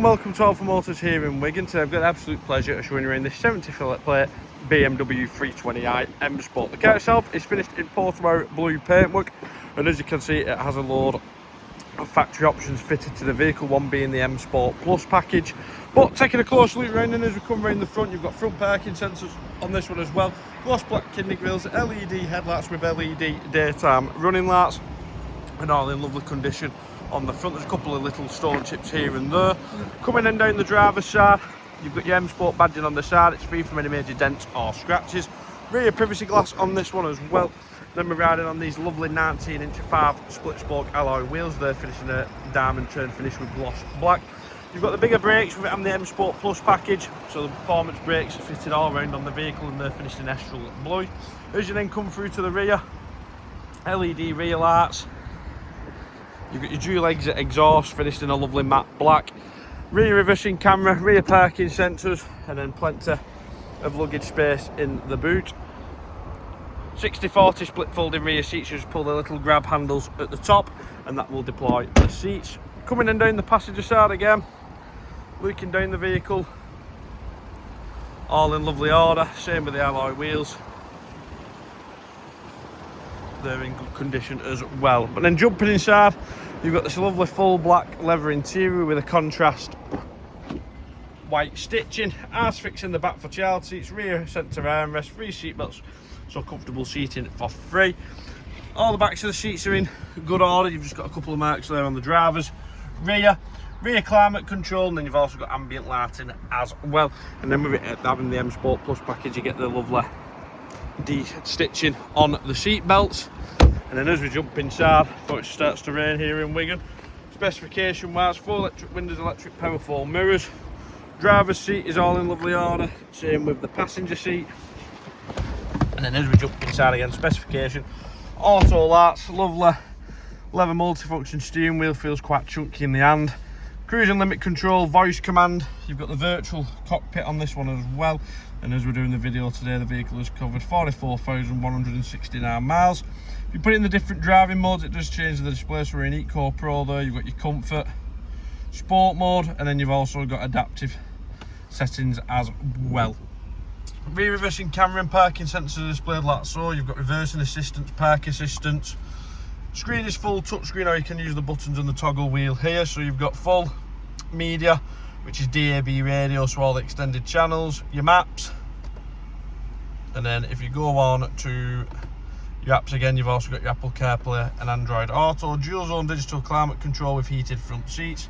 and welcome to Alpha Motors here in Wigan. Today I've got the absolute pleasure of showing you around this 70 fillet plate BMW 320i M Sport. The car itself is finished in Portimao Blue paintwork, and as you can see it has a load of factory options fitted to the vehicle, one being the M Sport Plus package. But taking a close look around, and as we come around the front, you've got front parking sensors on this one as well, gloss black kidney grills, LED headlights with LED daytime running lights, and all in lovely condition on the front. There's a couple of little stone chips here and there. Coming in down the driver's side, you've got your M Sport badging on the side. It's free from any major dents or scratches. Rear privacy glass on this one as well. Then we're riding on these lovely 19-inch 5 split spoke alloy wheels. They're finishing a diamond turn finish with gloss black. You've got the bigger brakes with it on the M Sport Plus package, so the performance brakes are fitted all around on the vehicle, and they're finished in Estrel blue. As you then come through to the rear, LED rear lights. You've got your dual exit exhaust finished in a lovely matte black. Rear reversing camera, rear parking sensors, and then plenty of luggage space in the boot. 60/40 split folding rear seats. You just pull the little grab handles at the top and that will deploy the seats. Coming in down the passenger side again, looking down the vehicle, all in lovely order. Same with the alloy wheels, they're in good condition as well. But then jumping inside, you've got this lovely full black leather interior with a contrast white stitching, arse fix in the back for child seats, rear centre armrest, free seatbelts, so comfortable seating for free. All the backs of the seats are in good order. You've just got a couple of marks there on the driver's rear climate control, and then you've also got ambient lighting as well. And then with it having the M Sport Plus package, you get the lovely de-stitching on the seat belts. And then as we jump inside, before it starts to rain here in Wigan, specification wise, 4 electric windows, electric Powerfold mirrors. Driver's seat is all in lovely order, same with the passenger seat. And then as we jump inside again, specification, auto lights, lovely leather multifunction steering wheel, feels quite chunky in the hand. Cruising limit control, voice command. You've got the virtual cockpit on this one as well. And as we're doing the video today, the vehicle has covered 44,169 miles. If you put it in the different driving modes, it does change the display. So we're in Eco Pro there, you've got your comfort, sport mode, and then you've also got adaptive settings as well. Rear reversing camera and parking sensors displayed like so. You've got reversing assistance, park assistance. Screen is full touchscreen, or you can use the buttons and the toggle wheel here. So you've got full media, which is DAB radio, so all the extended channels, your maps. And then if you go on to your apps again, you've also got your Apple CarPlay and Android Auto, dual zone digital climate control with heated front seats,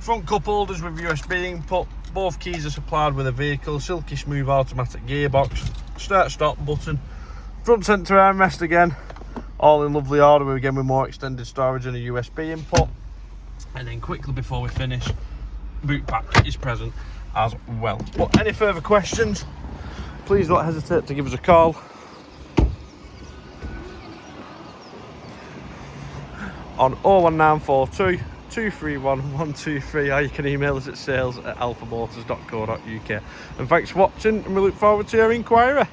front cup holders with USB input, both keys are supplied with a vehicle, silky smooth automatic gearbox, start stop button, front centre armrest again, all in lovely order again with more extended storage and a USB input. And then quickly before we finish, boot pack is present as well. But any further questions, please don't hesitate to give us a call on 01942 231 123, or you can email us at sales@alphamotors.co.uk. And thanks for watching, and we look forward to your inquiry.